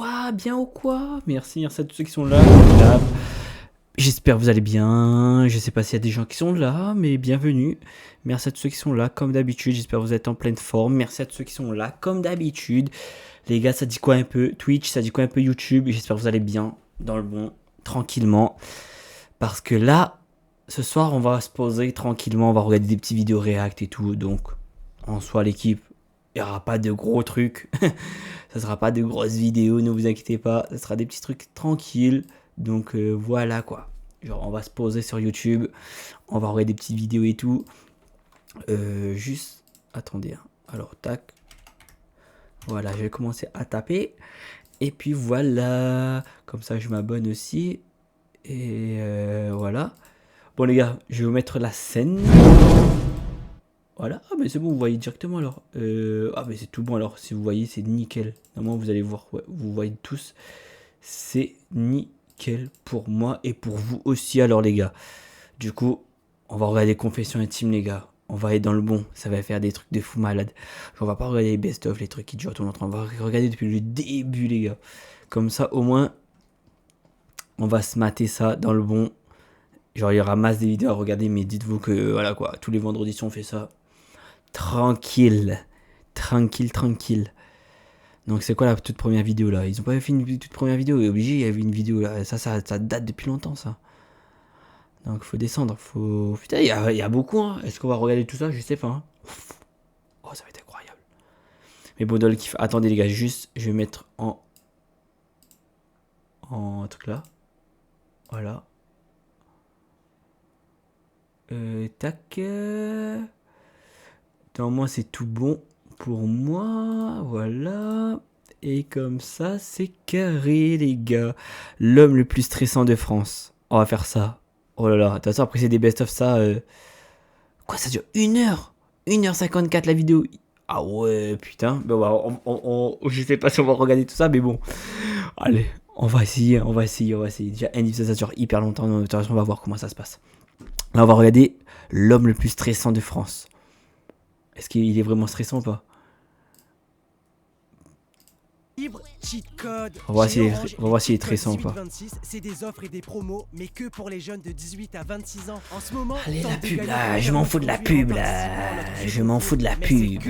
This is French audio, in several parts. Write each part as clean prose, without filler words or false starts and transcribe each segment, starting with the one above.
quoi? Bien ou quoi? Merci à tous ceux qui sont là. J'espère que vous allez bien. Je sais pas s'il y a des gens qui sont là, mais bienvenue. Merci à tous ceux qui sont là, comme d'habitude. J'espère que vous êtes en pleine forme. Merci à tous ceux qui sont là, comme d'habitude. Les gars, ça dit quoi un peu Twitch, ça dit quoi un peu YouTube? J'espère que vous allez bien, dans le bon, tranquillement. Parce que là, ce soir, on va se poser tranquillement. On va regarder des petites vidéos React et tout. Donc, en soi, l'équipe, il n'y aura pas de gros trucs. Ça sera pas de grosses vidéos, ne vous inquiétez pas. Ça sera des petits trucs tranquilles. Donc voilà quoi. Genre on va se poser sur YouTube. On va regarder des petites vidéos et tout. Juste, attendez. Alors tac. Voilà, je vais commencer à taper. Et puis voilà. Comme ça je m'abonne aussi. Et voilà. Bon les gars, je vais vous mettre la scène. Voilà, ah mais c'est bon, vous voyez directement alors. Ah mais c'est tout bon alors, si vous voyez c'est nickel. Normalement vous allez voir, ouais, vous voyez tous. C'est nickel pour moi et pour vous aussi alors les gars. Du coup, on va regarder Confessions Intimes les gars. On va être dans le bon, ça va faire des trucs de fou malade. On va pas regarder les best-of, les trucs qui durent tout le temps. On va regarder depuis le début les gars. Comme ça au moins, on va se mater ça dans le bon. Genre il y aura masse des vidéos à regarder mais dites-vous que voilà quoi, tous les vendredis si on fait ça. Tranquille. Donc c'est quoi la toute première vidéo là? Ils ont pas fait une toute première vidéo, obligé, il y avait une vidéo là, ça date depuis longtemps ça. Donc faut descendre, faut... Putain, il y a beaucoup hein. Est-ce qu'on va regarder tout ça? Je sais pas hein. Oh ça va être incroyable. Mais bon dans le kiff, attendez les gars, juste je vais mettre en truc là. Voilà. Tac. Normalement c'est tout bon pour moi, voilà. Et comme ça c'est carré les gars. L'homme le plus stressant de France. On va faire ça. Oh là là, de toute façon après c'est des best of ça. Quoi ça dure 1h 1h54 la vidéo. Ah ouais putain. Ben ouais, je sais pas si on va regarder tout ça mais bon. Allez, on va essayer. Déjà Indief ça dure hyper longtemps. De toute façon on va voir comment ça se passe. Là on va regarder l'homme le plus stressant de France. Est-ce qu'il est vraiment stressant ou pas? On va voir s'il est stressant ou pas. C'est des offres et des promos, mais que pour les jeunes de 18 à 26 ans. En ce moment, allez la pub là, je m'en fous de la pub là. Je m'en fous de la pub.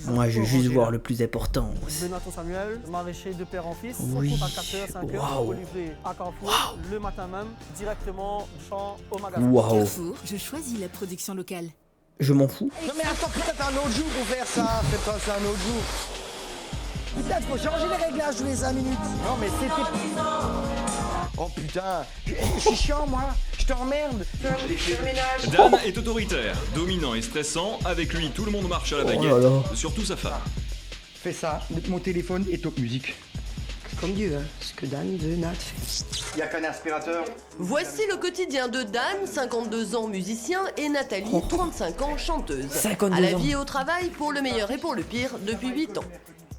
Moi je veux juste voir le plus important. Benaton Samuel, maraîcher de père en fils. Oui. À 4h, 5h, au livré à Carrefour, le matin même, directement du champ au magasin. Waouh. Carrefour, je choisis la production locale. Je m'en fous. Non mais attends, putain, t'as un autre jour pour faire ça. Fais pas ça un autre jour. Putain, faut changer les réglages tous les 5 minutes. Non mais c'était... Oh putain, je suis chiant moi. Je t'emmerde. Fais le ménage. Dan est autoritaire, dominant et stressant. Avec lui, tout le monde marche à la baguette. Oh là là. Surtout sa femme. Fais ça, mon téléphone et top musique. Comme Dieu, hein, ce que Dan de Nat fait. Y a qu'un aspirateur. Voici le quotidien de Dan, 52 ans musicien, et Nathalie, 35 ans chanteuse. 52 à la ans. vie et au travail, pour le meilleur et pour le pire, depuis 8 ans.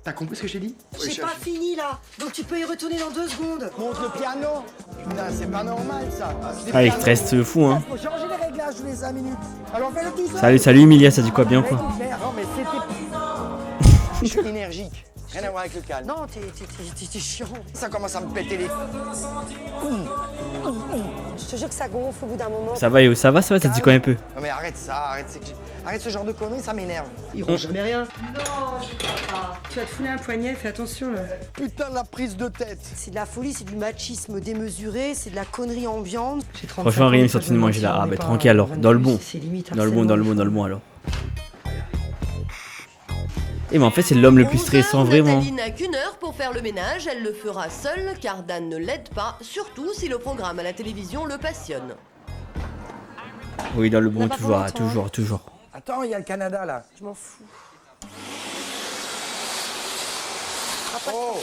T'as compris ce que j'ai dit? J'ai pas fini là, donc tu peux y retourner dans 2 secondes. Monte le piano. Putain, c'est pas normal ça. Ah il stresse de fou hein. Faut changer les réglages tous les 5 minutes. Alors fais-le tout seul. Salut Emilia, ça dit quoi bien quoi? Non mais c'était... Je suis énergique. Rien à voir avec le calme. Non, t'es chiant. Ça commence à me péter les... Je te jure que ça gonfle au bout d'un moment. Ça va, ça dit quoi un peu? Non mais arrête ça, arrête ce genre de conneries, ça m'énerve. Ils rongent jamais rien. Non, je peux pas. Tu vas te fouler un poignet, fais attention là. Putain de la prise de tête. C'est de la folie, c'est du machisme démesuré, c'est de la connerie ambiante. Franchement rien, ils sont fini de manger là. Ah bah tranquille alors, dans le bon. Dans le bon alors. Et mais en fait c'est l'homme le plus stressant vraiment. Nathalie n'a qu'une heure pour faire le ménage, elle le fera seule car Dan ne l'aide pas, surtout si le programme à la télévision le passionne. Oui dans le bon toujours. Attends, il y a le Canada là. Je m'en fous. Oh.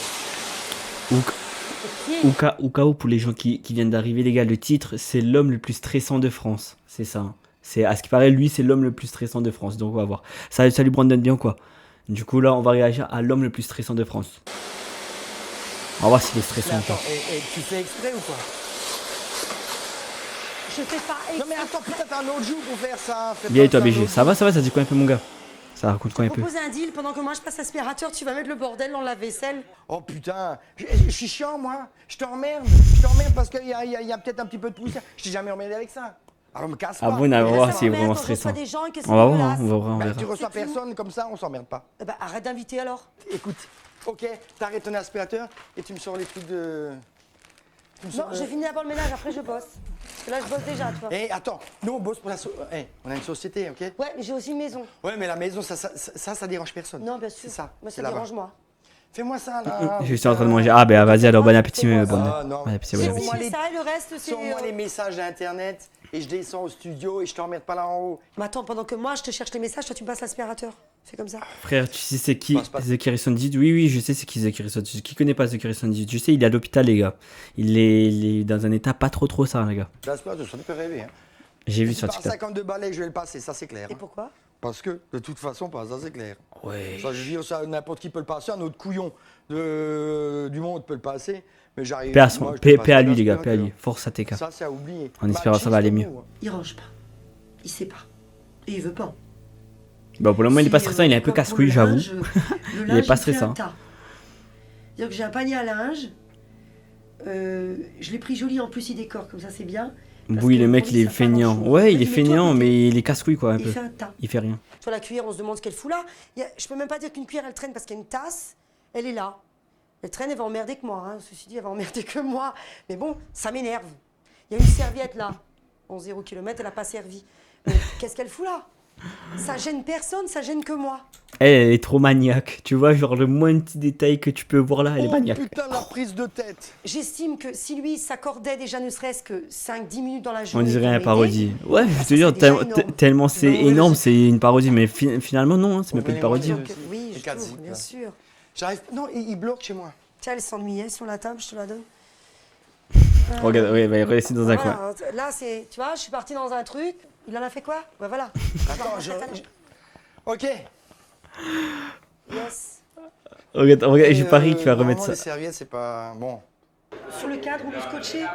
Au cas où pour les gens qui viennent d'arriver les gars, le titre c'est l'homme le plus stressant de France. C'est ça. Hein. C'est à ce qui paraît lui c'est l'homme le plus stressant de France. Donc on va voir. Salut Brandon bien quoi. Du coup là on va réagir à l'homme le plus stressant de France. On va voir s'il est stressant ou pas. Et tu fais exprès ou quoi? Je fais pas Non mais attends, putain, t'as un autre jour pour faire ça. Bien et toi BG, ça va, ça dit quoi un peu mon gars? Ça raconte quoi un peu? Propose un deal, pendant que moi je passe l'aspirateur, tu vas mettre le bordel dans la vaisselle. Oh putain, je suis chiant moi. Je t'emmerde parce qu'il y a peut-être un petit peu de poussière. Je t'ai jamais emmerdé avec ça. Alors me casse pas. Ah bon, on va Mais voir ça si c'est m'emmerde vraiment quand je reçois stressant. des gens et que c'est On va voir, dégueulasse. on va voir, on Bah, verra. tu reçois C'est tout. personne comme ça, on s'emmerde pas. Eh ben, arrête d'inviter alors. Écoute, ok, t'arrêtes ton aspirateur et tu me sors les trucs de... Tu me Non, sors, j'ai fini d'abord le ménage, après je bosse. Parce que là, je bosse déjà, tu vois. Eh, attends, nous on bosse pour la on a une société, ok? Ouais, mais j'ai aussi une maison. Ouais, mais la maison, ça dérange personne. Non, bien sûr. C'est ça, Moi, c'est ça là-bas. dérange moi. Fais-moi ça, là. Je suis en train de manger. Ah, ben vas-y, alors bon appétit, Ah, bonne. non. Bon appétit, bon J'ai appétit. fini ça et le reste, c'est... Sors-moi les messages d'internet et je descends au studio et je t'emmerde pas là en haut. Mais attends, pendant que moi, je te cherche les messages, toi, tu me passes l'aspirateur. Fais comme ça. Frère, tu sais c'est qui Passe pas. The Harrison 18? Oui, je sais c'est qui The Harrison 18. Qui connaît pas The Harrison 18? Je sais, il est à l'hôpital, les gars. Il est dans un état pas trop ça, les gars. L'aspirateur, ça te peut rêver. Hein. J'ai vu Si sur par TikTok. 52 balais, je vais le passer, ça c'est clair. Et Hein. pourquoi? Parce que, de toute façon, pas ça c'est clair. Ouais. Ça, je veux dire, ça, n'importe qui peut le passer, un autre couillon du monde peut le passer, mais j'arrive. Paix à, moi, je te passe paix à pas lui, les gars, paix à l'aspirateur. lui. Force à TK. Ça, c'est à oublier. En espérant ça va aller mieux. Machiste, hein. Il range pas. Il sait pas. Et il veut pas. Bah, pour le moment, il est pas stressant, il est un peu casse-couille, j'avoue. Il est pas stressant. C'est-à-dire que j'ai un panier à linge. Je l'ai pris joli, en plus il décore, comme ça c'est bien. Parce Oui, que le mec, pour il lui, est ça fait un feignant. manchon. Ouais, il est Vas-y, mets-toi à feignant, côté. mais il est casse-couille, quoi, un Il peu. fait un tas. Il fait rien. Toi, la cuillère, on se demande ce qu'elle fout là. Je peux même pas dire qu'une cuillère, elle traîne parce qu'il y a une tasse, elle est là. Elle traîne, elle va emmerder que moi. Hein. Ceci dit, elle va emmerder que moi. Mais bon, ça m'énerve. Il y a une serviette là. Bon, 0 km, elle n'a pas servi. Mais qu'est-ce qu'elle fout là? Ça gêne personne, ça gêne que moi. Elle est trop maniaque. Tu vois, genre, le moins petit détail que tu peux voir là, elle est Oh maniaque. putain, la prise de tête. J'estime que si lui s'accordait déjà ne serait-ce que 5-10 minutes dans la On journée. dirait pour un m'aider, parodie. Ouais, je te ça, dire, c'est déjà énorme. tellement c'est Non, mais énorme, c'est- c'est une parodie, mais finalement, non, hein, c'est même pas une parodie. Donnez-moi hein. les- Oui, les je quatre trouve, zips, bien là. sûr. J'arrive. Non, il bloque chez moi. Tiens, elle s'ennuyait sur la table, je te la donne. Regarde, ouais, il va rester dans un coin. Voilà, là, c'est, tu vois, je suis partie dans un truc. Il en a fait quoi? Ouais, voilà. Attends, Ok. Yes. Regarde, je parie qu'il va normalement, remettre ça. Les serviettes, c'est pas bon. Sur le cadre, on peut scotcher.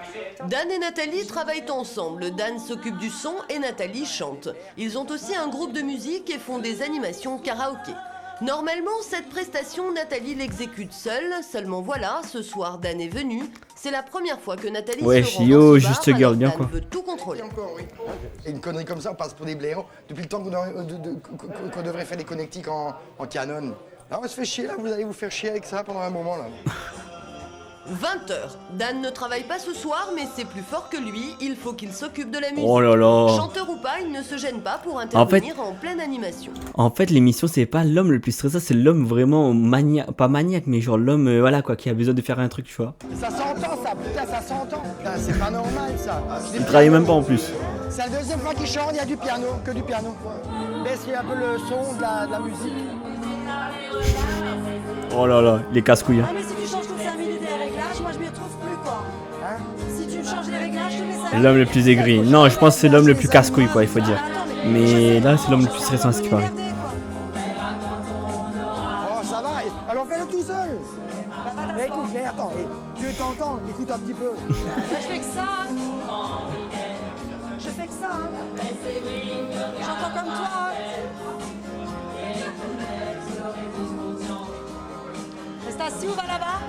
Dan et Nathalie travaillent ensemble. Dan s'occupe du son et Nathalie chante. Ils ont aussi un groupe de musique et font des animations karaoké. Normalement, cette prestation, Nathalie l'exécute seule. Seulement voilà, ce soir, Dan est venu. C'est la première fois que Nathalie Ouais, se rend Chio, dans ce juste bar, girl, alors bien Dan quoi. veut tout contrôler. Et encore, oui. Et une connerie comme ça, on passe pour des blaireaux. Depuis le temps qu'on devrait faire des connectiques en canon. Là, on se fait chier, là. Vous allez vous faire chier avec ça pendant un moment, là. 20h. Dan ne travaille pas ce soir, mais c'est plus fort que lui. Il faut qu'il s'occupe de la musique. Oh là là. Chanteur ou pas, il ne se gêne pas pour intervenir en pleine animation. En fait, l'émission, c'est pas l'homme le plus stressant, c'est l'homme vraiment maniaque. Pas maniaque, mais genre l'homme, voilà quoi, qui a besoin de faire un truc, tu vois. Ça s'entend, ça. Putain, ça s'entend. Putain, c'est pas normal, ça. Il travaille même pas en plus. C'est la deuxième fois qu'il chante, il y a du piano, que du piano. Baissez un peu le son de la musique. Oh là là, les casse-couilles. Ah, mais si tu changes toutes 5 minutes les réglages, moi je m'y retrouve plus, quoi. Hein? Si tu me changes les réglages, je te mets ça. L'homme le plus aigri. Non, je pense que c'est l'homme le plus casse-couille, quoi, il faut dire. Mais là, c'est l'homme le plus stressant, à ce qui paraît. Oh, ça va. Alors fais-le tout seul. Mais écoute, mais attends, tu t'entends, écoute un petit peu. Je fais que ça. Hein. Je fais que ça. Hein. J'entends comme toi. Hein. Reste assis ou va là-bas?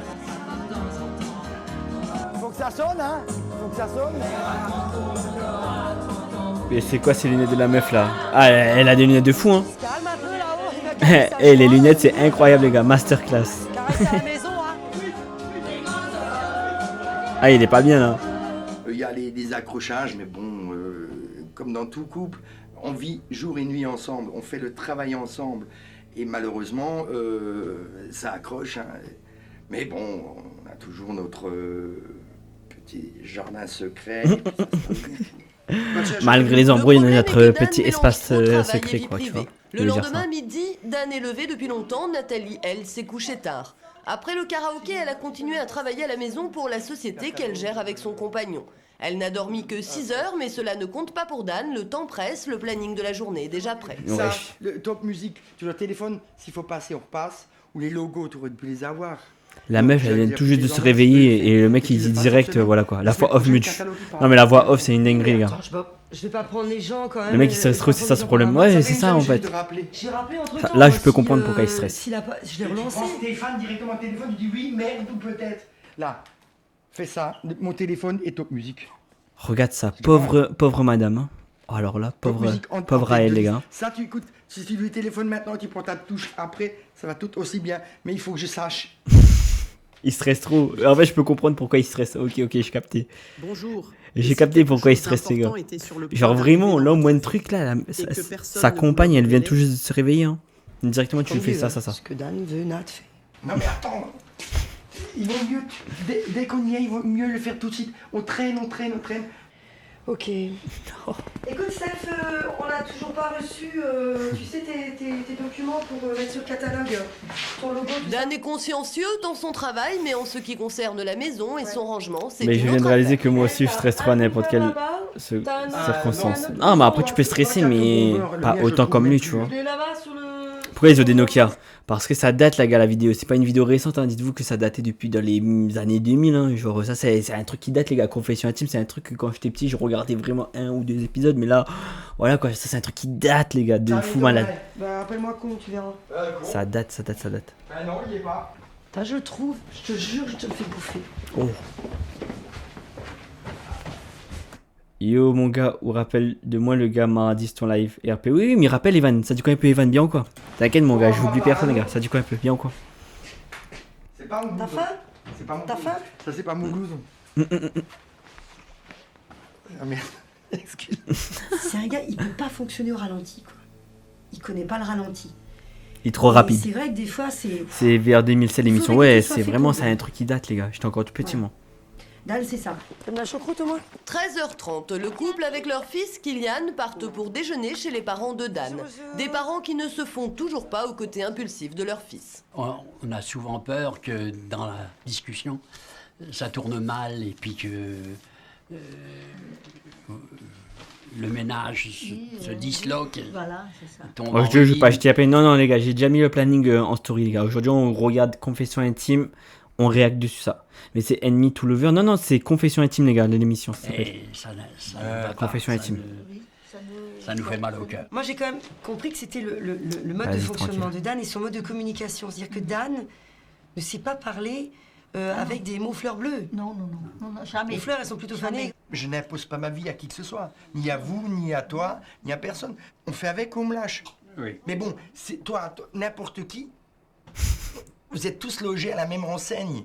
Faut que ça sonne, hein. Faut que ça sonne. Mais c'est quoi ces lunettes de la meuf là? Ah, elle a des lunettes de fou, hein. Calme un peu là-haut. Il va caresser Eh, les à lunettes, c'est incroyable, les gars. Masterclass. Caresser à la maison, hein. Ah, il est pas bien là. Il y a des accrochages, mais bon, comme dans tout couple, on vit jour et nuit ensemble, on fait le travail ensemble. Et malheureusement, ça accroche. Hein. Mais bon, on a toujours notre petit jardin secret. Malgré les embrouilles, on a Le notre problème est que Dan petit mélange espace trop travail et secret, vie quoi, tu privée. vois. Le Je veux dire lendemain ça. midi, Dan est levé depuis longtemps. Nathalie, elle, s'est couchée tard. Après le karaoké, elle a continué à travailler à la maison pour la société qu'elle gère avec son compagnon. Elle n'a dormi que 6 heures, mais cela ne compte pas pour Dan. Le temps presse, le planning de la journée est déjà prêt. Ça, Ouais. le top musique, tu le téléphone, s'il faut passer, on repasse. Ou les logos, tu aurais pu les avoir. La meuf, elle vient tout juste de se réveiller et le mec il dit direct, voilà quoi. La voix off mute. Non mais la voix off c'est une dinguerie les gars. Je vais pas prendre les gens quand même. Le mec il stresse trop, c'est ça ce problème. Ouais, c'est ça en fait. J'ai rappelé entre temps. Là je peux comprendre pourquoi il stresse. Je l'ai relancé. Stéphane directement au téléphone, il dit oui, merde ou peut-être. Là, fais ça, mon téléphone et top musique. Regarde ça, pauvre madame. Hein. Oh, alors là, pauvre à elle les gars. Ça tu écoutes, si tu lui téléphones maintenant, tu prends ta touche après, ça va tout aussi bien. Mais il faut que je sache. Il stresse trop. En fait je peux comprendre pourquoi il stresse. Ok, j'ai capté. Bonjour. J'ai capté pourquoi il stresse les gars. Genre vraiment, là au moins de truc là, sa compagne elle vient tout juste de se réveiller. Hein. Directement tu lui fais ça. Ce que Dan veut, Nat fait. Non mais attends, il vaut mieux, dès qu'on y est, il vaut mieux le faire tout de suite. On traîne. Ok. Écoute Steph, on n'a toujours pas reçu, tu sais, tes documents pour mettre sur le catalogue, ton logo. Dan est consciencieux dans son travail, mais en ce qui concerne la maison et son rangement, c'est Mais je une viens de autre réaliser affaire. que moi aussi je stresse trop à n'importe quelle circonstance. Ah mais après tu peux stresser mais pas autant comme lui tu vois. Il est là-bas sur le... Pourquoi ils ont des Nokia? Parce que ça date, la gars, la vidéo. C'est pas une vidéo récente, hein. Dites-vous que ça datait depuis dans les années 2000. Hein. Genre, ça, c'est un truc qui date, les gars. Confession intime, c'est un truc que quand j'étais petit, je regardais vraiment 1 ou 2 épisodes. Mais là, voilà quoi, ça, c'est un truc qui date, les gars. De fou malade. Bah, appelle-moi con, tu verras. Ça date. Bah non, il y est pas. Je le trouve, je te jure, je te le fais bouffer. Oh. Yo, mon gars, ou rappelle de moi le gars m'a dit ton live. RP, oui, mais rappelle Evan. Ça dit quoi un peu, Evan? Bien ou quoi? T'inquiète, mon gars, je oublie personne, les gars. Ça dit quoi un peu? Bien ou quoi? C'est pas mon T'as blouson. faim? C'est pas mon T'as blouson. faim? Ça, c'est pas mon blouson. Ah merde, excuse. C'est un gars, il peut pas fonctionner au ralenti, quoi. Il connaît pas le ralenti. Il est trop rapide. C'est vrai que des fois, c'est... C'est vers 2007 l'émission. Faudrait Ouais, qu'il soit c'est vraiment, fécond, c'est un truc qui date, les gars. J'étais encore tout petit, moi. Dan, c'est ça. T'aimes la choucroute, au moins? 13h30, le couple avec leur fils Kylian partent pour déjeuner chez les parents de Dan. Des parents qui ne se font toujours pas au côté impulsif de leur fils. On a souvent peur que dans la discussion, ça tourne mal et puis que le ménage se disloque. Voilà, c'est ça. Tombe Oh, en je joue pas, ruine. je t'ai appelé. Non, les gars, j'ai déjà mis le planning en story, les gars. Aujourd'hui, on regarde Confession intime, on réacte dessus ça. Mais c'est Enemy to Lover. Non, c'est Confession intime, les gars, de l'émission. Ça s'appelle. Et ça ne va pas, Confession intime. Ça nous fait mal au cœur. Moi, j'ai quand même compris que c'était le mode Vas-y, de fonctionnement tranquille. de Dan et son mode de communication. C'est-à-dire que Dan ne sait pas parler avec des mots fleurs bleues. Non, jamais. Les fleurs, elles sont plutôt fanées. Je n'impose pas ma vie à qui que ce soit. Ni à vous, ni à toi, ni à personne. On fait avec ou on me lâche. Oui. Mais bon, c'est toi, n'importe qui. Vous êtes tous logés à la même enseigne.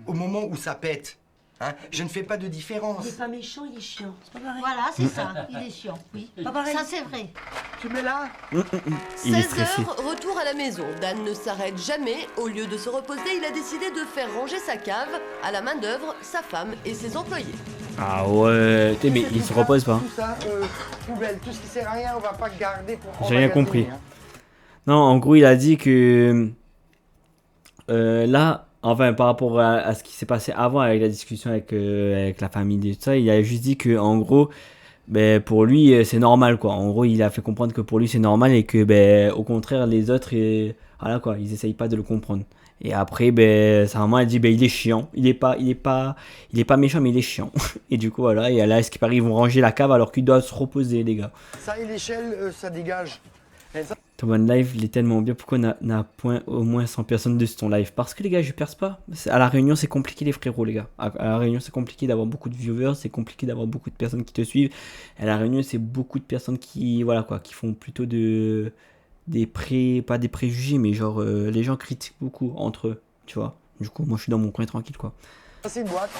Au moment où ça pète. Hein, je ne fais pas de différence. Il est pas méchant, il est chiant. C'est pas pareil. Voilà, c'est ça. Il est chiant, oui. Pas pareil. Ça, c'est vrai. Tu mets là. Il est 16h, stressé. retour à la maison. Dan ne s'arrête jamais. Au lieu de se reposer, il a décidé de faire ranger sa cave à la main d'œuvre, sa femme et ses employés. Ah ouais, mais il se repose pas. Tout ça, poubelle, tout ce qui sert à rien, on va pas garder pour. J'ai rien compris. Hein. Non, en gros, il a dit que là, enfin, par rapport à ce qui s'est passé avant avec la discussion avec la famille et tout ça, il a juste dit que, en gros, ben, pour lui, c'est normal, quoi. En gros, il a fait comprendre que pour lui, c'est normal et que, ben, au contraire, les autres, voilà, quoi, ils essayent pas de le comprendre. Et après, ben, sa maman, elle dit, ben, il est chiant. Il est pas méchant, mais il est chiant. Et du coup, voilà, et là, ce qui paraît, ils vont ranger la cave alors qu'ils doivent se reposer, les gars. Ça et l'échelle, ça dégage. Et ça, Ton one live, il est tellement bien. Pourquoi on n'a point au moins 100 personnes de ton live? Parce que les gars, je perce pas. À la Réunion, c'est compliqué, les frérots, les gars. À la Réunion, c'est compliqué d'avoir beaucoup de viewers, c'est compliqué d'avoir beaucoup de personnes qui te suivent. À la Réunion, c'est beaucoup de personnes qui, voilà quoi, qui font plutôt pas des préjugés, mais genre les gens critiquent beaucoup entre eux, tu vois. Du coup, moi, je suis dans mon coin tranquille, quoi. c'est une boîte,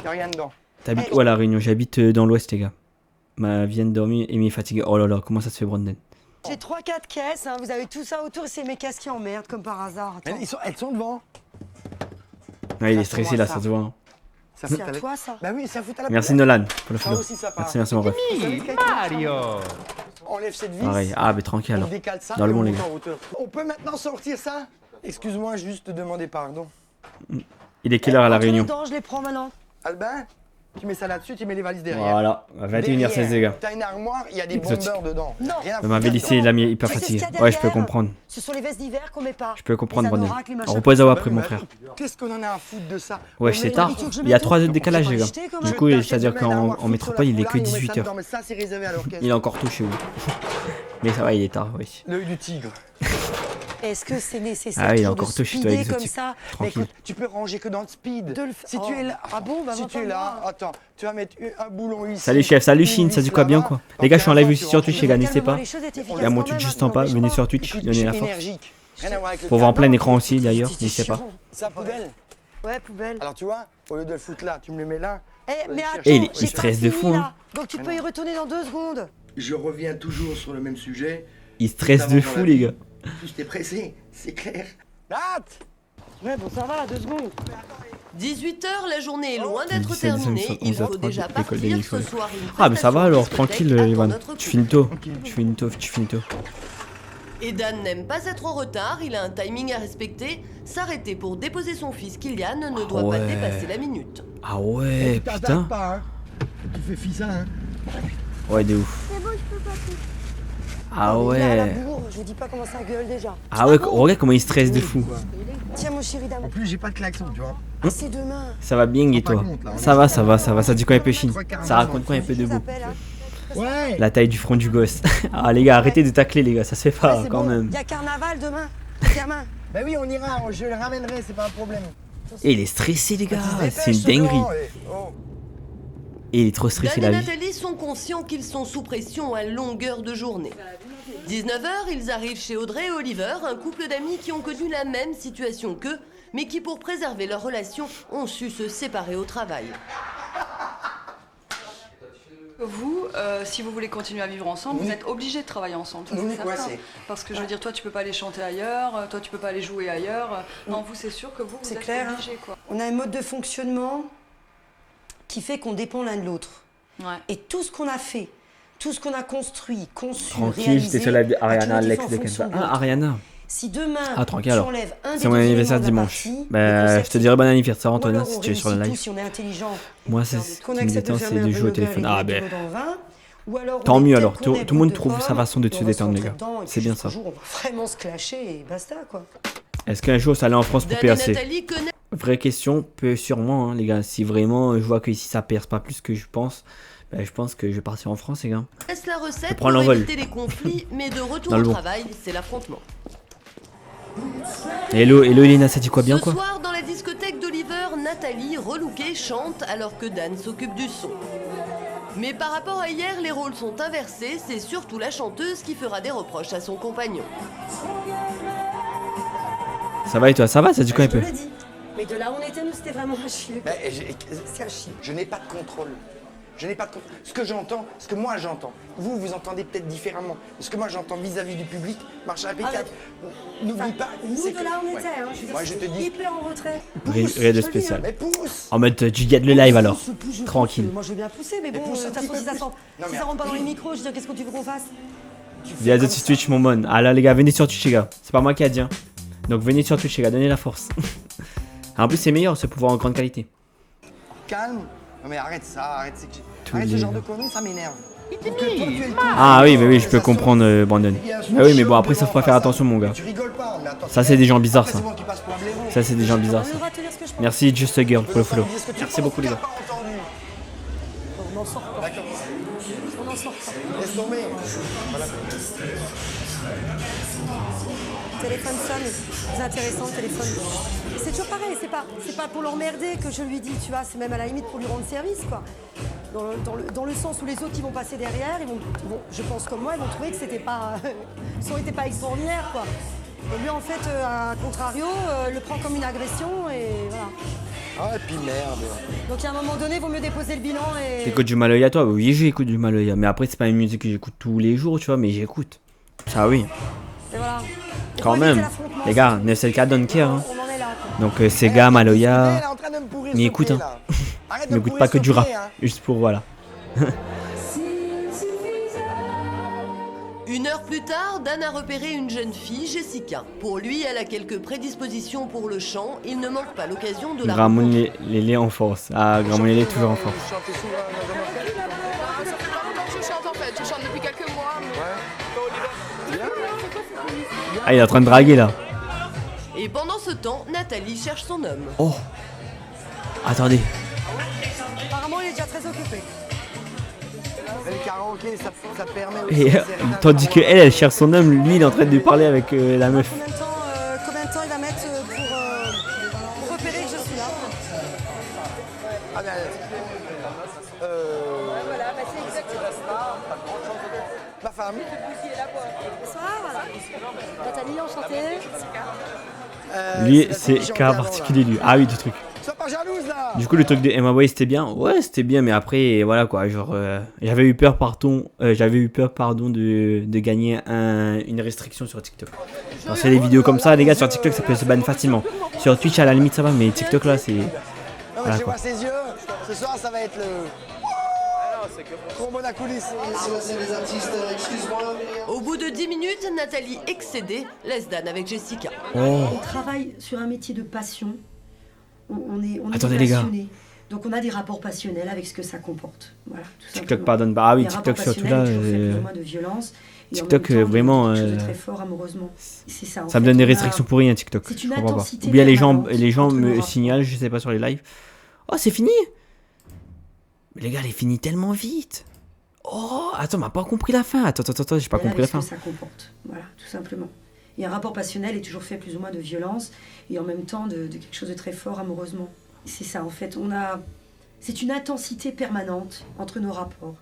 y a rien dedans. T'habites où à la Réunion? J'habite dans l'Ouest, les gars. Ma vient de dormir et m'est fatigué. Oh là là, comment ça se fait, Brandon? J'ai 3-4 caisses, hein, vous avez tout ça autour et c'est mes caisses qui emmerdent comme par hasard. Attends. Elles sont devant. Ouais, il est Ça, stressé c'est là, moi, ça se voit. Hein. Ça C'est fout à la- toi ça. Bah oui, ça fout à la Merci poubelle. Nolan pour le Ça follow. aussi, ça part. Merci mon ref. Mario. Enlève cette vis. Pareil. Ah, mais tranquille On alors. décale ça Dans et le on monde, les monte gars. en hauteur. On peut maintenant sortir ça? Excuse-moi, juste te demander pardon. Il est quelle heure à la Entre les Réunion? dents, je les prends maintenant. Albin, tu mets ça là-dessus, tu mets les valises derrière. Voilà, 21h16 les gars. T'as une armoire, il y a des Exotique. bombeurs dedans. Non. Rien à On m'avait foutre laissé dedans. l'ami hyper Tu sais ce fatigué. qu'il y a Ouais, je peux derrière comprendre. Ce sont les vestes d'hiver qu'on met pas. Je peux comprendre, Les Brandon. anoraks, les machins. Repose-toi après, Bah mon oui, frère. Qu'est-ce qu'on en a à foutre de ça? Ouais, On c'est met tard. l'habitude que je Il y a mette 3 heures de tout. décalage, Faut les pas gars. acheter, quand Du même. coup, Je c'est-à-dire t'achète demain qu'en l'armoire en métropole, il est que foulard, on met ça 18h. dedans, mais ça, c'est réservé à l'orchestre. Il est encore tôt chez vous. Mais ça va, il est tard, oui. L'œil du tigre. Est-ce que c'est nécessaire Ah, il est toujours encore de tôt chez toi, speeder comme exotique. ça? Mais Tranquille. écoute, tu peux ranger que dans le speed. De le faire. Si tu es là, Ah bon, bah si va tu pas es là, voir. attends, tu vas mettre un boulon ici. Salut chef, salut une Chine, ça vis dit quoi bien là-bas. quoi? Dans Les gars, je suis en 15 live ans, aussi tu sur rentres Twitch, les gars, n'hésitez pas. Les choses étaient Il y a efficaces mon quand Twitch même, juste en hein, bas, n'empêche venez pas. sur Twitch, Écoute, je donnez suis la force. énergique. Rien à voir avec le Pour voir en cadre. plein écran aussi d'ailleurs, C'était n'hésitez pas. chiant. Sa poubelle. Ouais, poubelle. Alors tu vois, au lieu de le foutre là, tu me le mets là. Mais attends, Et il j'ai stresse pas de fini, fou, hein. là. Donc tu peux y retourner dans 2 secondes. Je reviens toujours sur le même sujet. Il stresse de fou, les gars. Plus t'es pressé, c'est clair. Hâte. Ouais, bon, ça va, là, 2 secondes. 18h, la journée est loin 17, d'être terminée. 17, Il 11, faut déjà 13, l'école des partir. lycées. Ce soir, une Ah, mais ça va alors, prestation tranquille, discothèque Ivan. attend notre Tu finis tôt. Tu finis tôt. Et Dan n'aime pas être en retard, il a un timing à respecter. S'arrêter pour déposer son fils Kylian ne doit pas ouais. dépasser la minute. Ah ouais, putain. Pas, hein. Tu fais fils hein. Ouais, de ouf. Ah Il est à la ouais. bourre, je vous dis pas comment ça gueule déjà. Ah ouais, regarde comment il stresse de fou. Tiens, mon chéri En d'amour. plus, j'ai pas de klaxon, tu vois. C'est demain. Ça va bien, et Pas toi? compte, là. Ça va, ça va, ça va. Ça dit quoi un peu Chine? Ça raconte quoi un peu Je debout? t'appelle, hein. Ouais. La taille du front du gosse. Ah les gars, arrêtez de tacler les gars, ça se fait Ouais, pas c'est quand bon. même. Il y a carnaval demain. Gamin. Bah oui, on ira, je le ramènerai, c'est pas un problème. Et il est stressé les gars, Dépêche, c'est une ce dinguerie. grand, et- oh. Et il est trop stressé Dan et la vie. Nathalie sont conscients qu'ils sont sous pression à longueur de journée. 19h, ils arrivent chez Audrey et Oliver, un couple d'amis qui ont connu la même situation qu'eux, mais qui pour préserver leur relation ont su se séparer au travail. Vous, si vous voulez continuer à vivre ensemble, vous êtes obligés de travailler ensemble. ça, Vous c'est venez quoi, certain. c'est Parce que je veux dire, toi tu peux pas aller chanter ailleurs, toi tu peux pas aller jouer ailleurs. Non, vous c'est sûr que vous C'est êtes clair, hein. obligés quoi. On a un mode de fonctionnement qui fait qu'on dépend l'un de l'autre. Ouais. Et tout ce qu'on a fait, tout ce qu'on a construit, conçu, Tranquille, réalisé, j'étais sur la a toujours Ariana été fait Alex en de fonction Kenza. de Ah l'autre. Ariana. Si demain, tranquille tu alors. enlèves un des C'est mon deux anniversaire éléments de la dimanche. partie, Bah, le je te dirai bon anniversaire ou Antonin alors si on tu es sur le réussit live. tous, si on est intelligent, Moi c'est ce qu'on qui me accepte de détend, fermer c'est un de peu jouer au nos gueules téléphone. et Ah de ben. mettre de l'eau dans le vin, ou alors Tant on est mieux tel alors, qu'on est, tout le monde groupe de trouve sa pommes, façon de et se on va détendre, les rentrer gars. dedans, et C'est puis bien jusqu'au ça. jour où on va vraiment se clasher et basta quoi. Est-ce qu'un jour ça allait en France pour Dan et percer? Nathalie connaissent Vraie question, peu sûrement hein, les gars. Si vraiment je vois que ici ça perce pas plus que je pense, bah, je pense que je vais partir en France les gars. la recette Je pour prends l'envol. éviter les conflits, mais de retour Dans au le bon. travail, c'est l'affrontement. Hello Elena, ça dit quoi bien Ce quoi? soir, dans la discothèque d'Oliver, Nathalie, relookée, chante alors que Dan s'occupe du son. Mais par rapport à hier, les rôles sont inversés, c'est surtout la chanteuse qui fera des reproches à son compagnon. Ça va et toi? Ça va? Ça dit quoi un Je te peu? l'ai dit. Mais de là où on était, nous, c'était vraiment à chier. Mais C'est à chier. je n'ai pas de contrôle. Je n'ai pas de contrôle. Ce que j'entends, ce que moi j'entends, vous, vous entendez peut-être différemment. Ce que moi j'entends vis-à-vis du public marche impeccable. N'oublie pas. Nous, c'est de que- là où on ouais. était, hein, je veux dire, Moi je te c'est dis, hyper en retrait. Rien de spécial. mais pousse. En mode tu gagnes le live alors. Pousse. Tranquille. Moi, je veux bien pousser, mais bon, pousse de un toute façon, petit si peu ça sent, Non, si mais- ça rentre pas dans les micros, je veux dire, qu'est-ce que tu veux qu'on fasse? Viens de sur Twitch mon mon. Ah là les gars, venez sur Twitch les gars. C'est pas moi qui a dit hein. Donc venez sur Twitch les gars, donnez la force. En plus c'est meilleur ce pouvoir en grande qualité. Calme. Non mais arrête ça, arrête, Tous arrête ce les- genre de conneries, ça m'énerve. Pour que toi, tu aies le temps. Ah oui mais oui je peux Ça comprendre Brandon. Il y a un Ah oui mais bon choc après ça devant faut faire face, attention mon gars. Tu rigoles pas, mais attends. Ça c'est des gens bizarres Après, ça. c'est moi qui passe pour un blaireau. Ça c'est des gens bizarres On ça. va te dire ce que je pense. Merci Just a Girl pour le follow. Dis ce que tu Merci penses, beaucoup les gars. t'as pas entendu. On en sort pas. D'accord. On en sort pas. Laisse tomber. Voilà. Téléphone sonne, c'est intéressant le téléphone. C'est toujours pareil, c'est pas pour l'emmerder que je lui dis, tu vois, c'est même à la limite pour lui rendre service, quoi. Dans le sens où les autres qui vont passer derrière, ils vont, je pense comme moi, ils vont trouver que c'était pas, son n'était pas extraordinaire, quoi. Et lui, en fait, à contrario, le prend comme une agression et voilà. Ah et puis merde. Donc à un moment donné, il vaut mieux déposer le bilan et. T'écoutes du Maloya toi? Oui j'écoute du Maloya. Mais après c'est pas une musique que j'écoute tous les jours tu vois mais j'écoute. Ça oui. Et voilà. Et Quand faut éviter même. l'affrontement. Les gars, 9LK don't care hein. On en est là, quoi. Donc Sega, Maloya. Elle est en train de me pourrir Mais ce écoute pied, hein. là. Arrête de me N'écoute pourrir pas que ce du rap. pied, hein. Juste pour voilà. 1 heure heures plus tard, Dan a repéré une jeune fille, Jessica. Pour lui, elle a quelques prédispositions pour le chant. Il ne manque pas l'occasion de la Gramon Lélé en force. Ah, Gramon Lélé toujours en force. Ça fait longtemps que je chante en fait. Je chante depuis quelques mois. Ah, il est en train de draguer là. Et pendant ce temps, Nathalie cherche son homme. Oh. Attendez. Apparemment, il est déjà très occupé. Le karaoké, ça permet aussi Et, de serrer la tandis main. que elle cherche son homme, lui il est en train de parler avec la meuf. Combien de temps il va mettre pour repérer que je suis là? Ah ben, ma femme. Bonsoir, voilà. Nathalie, enchantée. Lui c'est cas particulier lui. Ah oui, du truc. Sois pas jalouse là. Du coup le truc de Emma Way c'était bien. Ouais c'était bien mais après voilà quoi. Genre j'avais eu peur pardon de gagner une restriction sur TikTok. Quand c'est des vidéos comme ça les gars sur TikTok ça peut se ban facilement. Sur Twitch à la limite ça va mais TikTok là c'est... Non, mais Voilà, je quoi. vois ses yeux. Ce soir, ça va être le. Combo la coulisse. Au bout de 10 minutes, Nathalie, excédée, laisse Dan avec Jessica. Oh. On travaille sur un métier de passion. On est Attendez, les gars. passionnés. Donc on a des rapports passionnels avec ce que ça comporte. Voilà, tout TikTok simplement. pardonne pas. Ah oui Et un TikTok rapport surtout là. passionnel est toujours fait plus ou moins de violence, et en TikTok même temps, vraiment. quelque chose de très fort amoureusement. C'est ça. En Ça me fait, donne des on a- restrictions pour rien TikTok. C'est Je une comprends pas. intensité Ou bien les gens permanente entre nos me rapports. signalent, je sais pas sur les lives. Oh c'est fini. Mais les gars, elle est finie tellement vite. Oh attends, on m'a pas compris la fin. Attends, j'ai pas compris la Avec fin. ce que ça comporte. Voilà, tout simplement. Et un rapport passionnel est toujours fait plus ou moins de violence et en même temps de quelque chose de très fort amoureusement. C'est ça, en fait, c'est une intensité permanente entre nos rapports.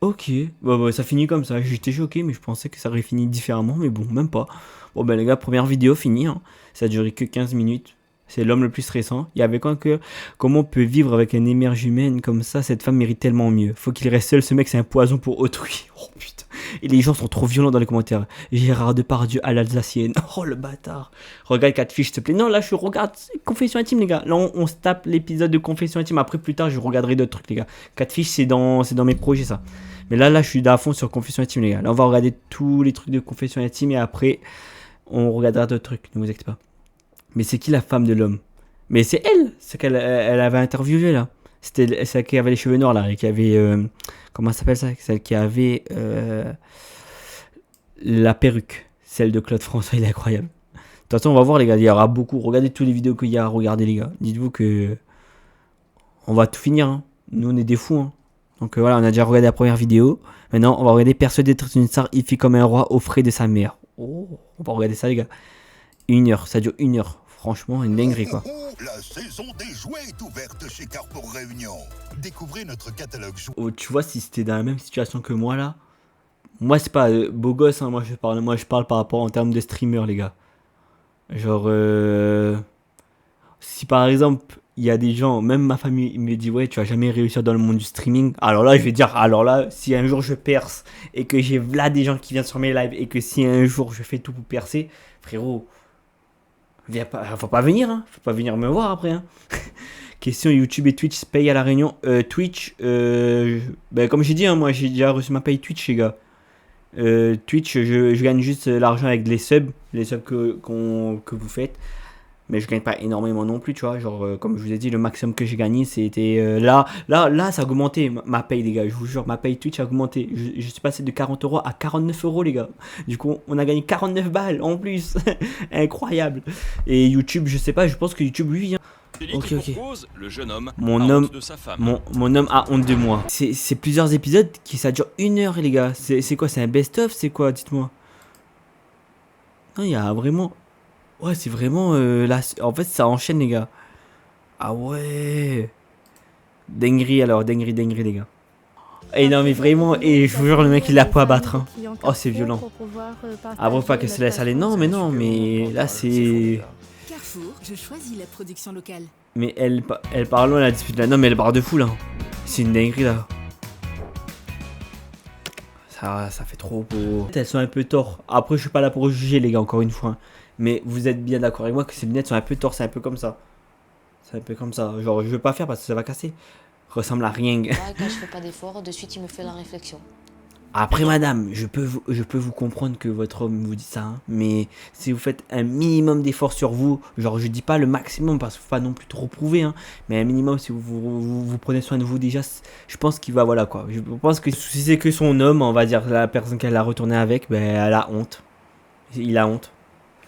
Ok, bah, ça finit comme ça. J'étais choqué, mais je pensais que ça aurait fini différemment, mais bon, même pas. Bon, ben les gars, première vidéo finie. Hein. Ça a duré que 15 minutes. C'est l'homme le plus stressant. Il y avait quoi que. Comment on peut vivre avec un émergumène comme ça? Cette femme mérite tellement mieux. Faut qu'il reste seul. Ce mec, c'est un poison pour autrui. Oh putain. Et les gens sont trop violents dans les commentaires. Gérard Depardieu à l'Alsacienne. Oh le bâtard. Regarde Catfish, s'il te plaît. Non, là, je regarde Confession intime, les gars. Là, on se tape l'épisode de Confession intime. Après, plus tard, je regarderai d'autres trucs, les gars. Catfish, c'est dans mes projets, ça. Mais là, je suis à fond sur Confession intime, les gars. Là, on va regarder tous les trucs de Confession intime et après, on regardera d'autres trucs. Ne vous inquiétez pas. Mais c'est qui la femme de l'homme? Mais c'est elle. C'est qu'elle avait interviewé, là. C'était celle qui avait les cheveux noirs, là. Et qui avait... comment ça s'appelle ça? Celle qui avait la perruque. Celle de Claude François, il est incroyable. De toute façon, on va voir, les gars. Il y aura beaucoup. Regardez toutes les vidéos qu'il y a à regarder, les gars. Dites-vous que... On va tout finir, hein. Nous, on est des fous, hein. Donc voilà, on a déjà regardé la première vidéo. Maintenant, on va regarder Persuadé d'être une star, il fait comme un roi aux frais de sa mère. Oh, on va regarder ça, les gars. 1 heure, ça dure 1 heure. Franchement, une dinguerie, quoi. La saison des jouets est ouverte chez Carrefour Réunion. Découvrez notre catalogue jouets. Oh, tu vois, si c'était dans la même situation que moi, là. Moi, c'est pas beau gosse, hein. Moi, je parle par rapport en termes de streamer, les gars. Genre, si par exemple, il y a des gens, même ma famille, il me dit, ouais, tu vas jamais réussir dans le monde du streaming. Alors là, je vais dire, alors là, si un jour je perce et que j'ai là des gens qui viennent sur mes lives et que si un jour je fais tout pour percer, frérot, viens pas, faut pas venir, hein. Faut pas venir me voir après, hein. Question YouTube et Twitch se payent à la Réunion. Twitch, ben, comme j'ai dit, hein, moi j'ai déjà reçu ma paye Twitch, les gars. Twitch, je gagne juste l'argent avec les subs que vous faites. Mais je gagne pas énormément non plus, tu vois. Genre, comme je vous ai dit, le maximum que j'ai gagné, c'était là, ça a augmenté ma paye, les gars. Je vous jure, ma paye Twitch a augmenté. Je suis passé de 40 € à 49 €, les gars. Du coup, on a gagné 49 balles en plus. Incroyable. Et YouTube, je sais pas, je pense que YouTube, lui, vient. Ok. Le jeune homme Mon a homme, honte de sa femme. mon homme a honte de moi. C'est plusieurs épisodes qui ça dure 1 heure, les gars. C'est quoi? C'est un best-of? C'est quoi? Dites-moi. Non, il y a vraiment. Ouais, c'est vraiment là. En fait, ça enchaîne, les gars. Ah ouais. Dinguerie alors, dinguerie, les gars. Et non, mais vraiment, et je vous jure, le mec il l'a pas à battre. Hein. Oh, c'est violent. Après, pas qu'elle se laisse aller. Non, mais là c'est. Carrefour, je choisis la production locale. Mais elle parle loin, la dispute là. Non, mais elle barre de fou là. C'est une dinguerie là. Ça fait trop beau. Elles sont un peu tort. Après, je suis pas là pour juger, les gars, encore une fois. Mais vous êtes bien d'accord avec moi que ces lunettes sont un peu tort. C'est un peu comme ça. C'est un peu comme ça. Genre, je veux pas faire parce que ça va casser. Ressemble à rien. Ouais, quand je fais pas d'effort, de suite il me fait la réflexion. Après, madame, je peux vous comprendre que votre homme vous dit ça, hein, mais si vous faites un minimum d'efforts sur vous, genre je dis pas le maximum parce qu'il faut pas non plus trop prouver, hein, mais un minimum si vous prenez soin de vous déjà, je pense qu'il va, voilà quoi. Je pense que si c'est que son homme, on va dire la personne qu'elle a retourné avec, ben elle a honte. Il a honte.